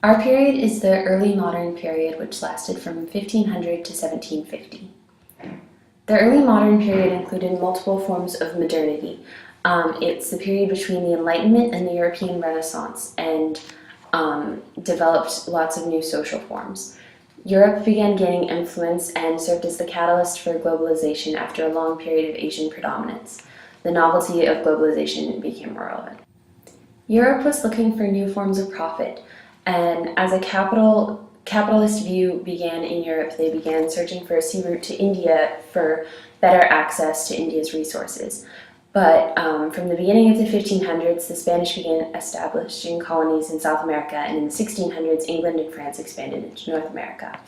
Our period is the early modern period, which lasted from 1500 to 1750. The early modern period included multiple forms of modernity. It's the period between the Enlightenment and the European Renaissance, and developed lots of new social forms. Europe began gaining influence and served as the catalyst for globalization after a long period of Asian predominance. The novelty of globalization became more relevant. Europe was looking for new forms of profit, and as a capitalist view began in Europe, they began searching for a sea route to India for better access to India's resources. But from the beginning of the 1500s, the Spanish began establishing colonies in South America, and in the 1600s, England and France expanded into North America.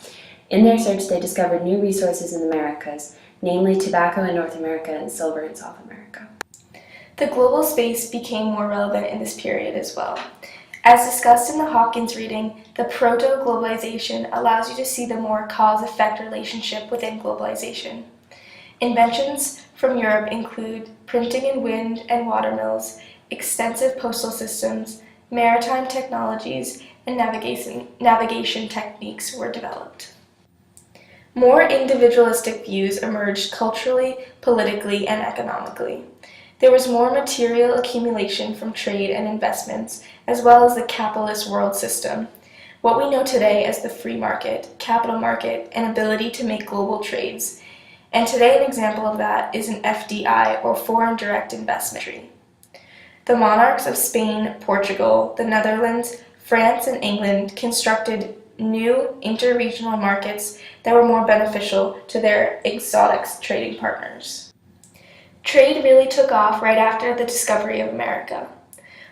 In their search, they discovered new resources in the Americas, namely tobacco in North America and silver in South America. The global space became more relevant in this period as well. As discussed in the Hopkins reading, the proto-globalization allows you to see the more cause-effect relationship within globalization. Inventions from Europe include printing in wind and water mills, extensive postal systems, maritime technologies, and navigation techniques were developed. More individualistic views emerged culturally, politically, and economically. There was more material accumulation from trade and investments, as well as the capitalist world system, what we know today as the free market, capital market, and ability to make global trades. And today an example of that is an FDI, or foreign direct investment. The monarchs of Spain, Portugal, the Netherlands, France, and England constructed new interregional markets that were more beneficial to their exotic trading partners. Trade really took off right after the discovery of America.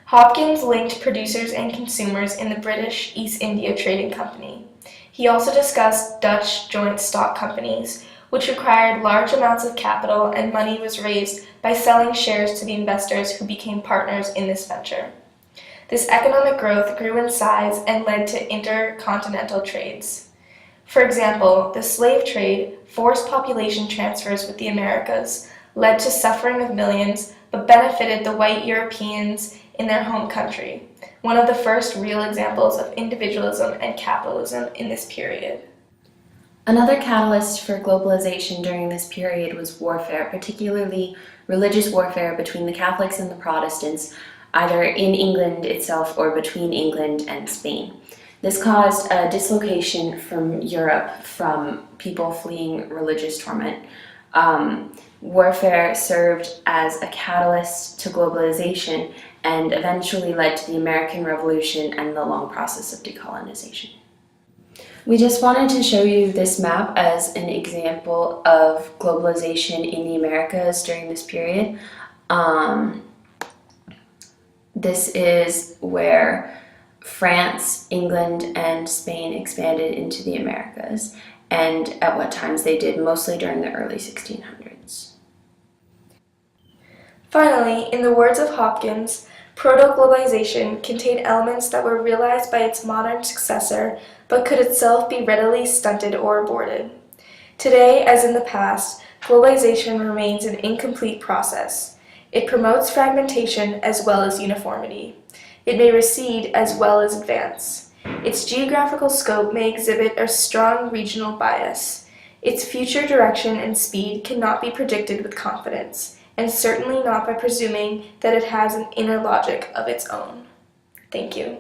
Hopkins linked producers and consumers in the British East India Trading Company. He also discussed Dutch joint stock companies, which required large amounts of capital, and money was raised by selling shares to the investors who became partners in this venture. This economic growth grew in size and led to intercontinental trades. For example, the slave trade, forced population transfers with the Americas, led to suffering of millions, but benefited the white Europeans in their home country, one of the first real examples of individualism and capitalism in this period. Another catalyst for globalization during this period was warfare, particularly religious warfare between the Catholics and the Protestants, either in England itself or between England and Spain. This caused a dislocation from Europe from people fleeing religious torment. Warfare served as a catalyst to globalization and eventually led to the American Revolution and the long process of decolonization. We just wanted to show you this map as an example of globalization in the Americas during this period. This is where France, England, and Spain expanded into the Americas, and at what times they did, mostly during the early 1600s. Finally, in the words of Hopkins, proto-globalization contained elements that were realized by its modern successor, but could itself be readily stunted or aborted. Today, as in the past, globalization remains an incomplete process. It promotes fragmentation as well as uniformity. It may recede as well as advance. Its geographical scope may exhibit a strong regional bias. Its future direction and speed cannot be predicted with confidence, and certainly not by presuming that it has an inner logic of its own. Thank you.